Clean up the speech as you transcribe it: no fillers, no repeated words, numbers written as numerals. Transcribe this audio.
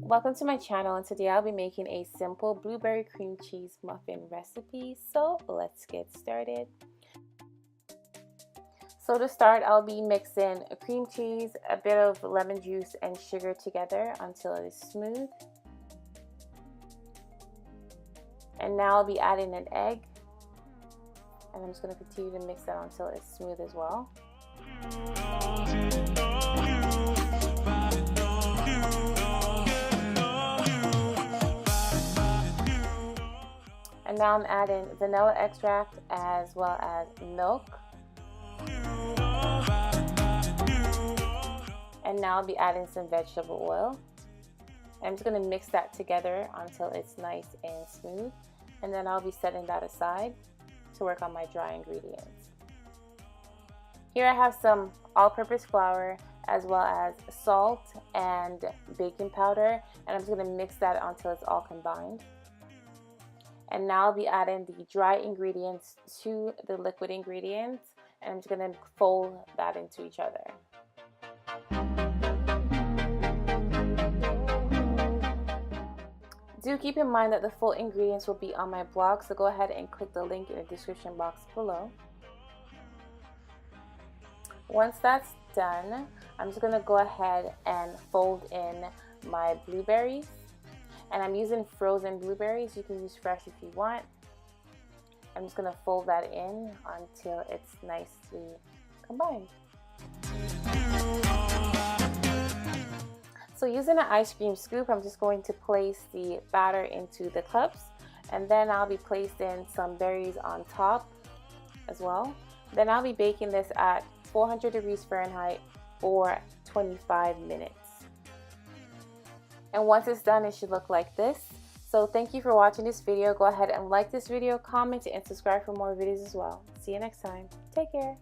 Welcome to my channel, and today I'll be making a simple blueberry cream cheese muffin recipe. So let's get started. So to start, I'll be mixing cream cheese, a bit of lemon juice, and sugar together until it is smooth. And now I'll be adding an egg, and I'm just going to continue to mix that until it's smooth as well. And now I'm adding vanilla extract as well as milk. And now I'll be adding some vegetable oil. I'm just going to mix that together until it's nice and smooth. And then I'll be setting that aside to work on my dry ingredients. Here I have some all-purpose flour as well as salt and baking powder. And I'm just going to mix that until it's all combined. And now I'll be adding the dry ingredients to the liquid ingredients, and I'm just going to fold that into each other. Do keep in mind that the full ingredients will be on my blog, so go ahead and click the link in the description box below. Once that's done, I'm just going to go ahead and fold in my blueberries. And I'm using frozen blueberries. You can use fresh if you want. I'm just going to fold that in until it's nicely combined. So using an ice cream scoop, I'm just going to place the batter into the cups. And then I'll be placing some berries on top as well. Then I'll be baking this at 400 degrees Fahrenheit for 25 minutes. And once it's done, it should look like this. So thank you for watching this video. Go ahead and like this video, comment, and subscribe for more videos as well. See you next time. Take care.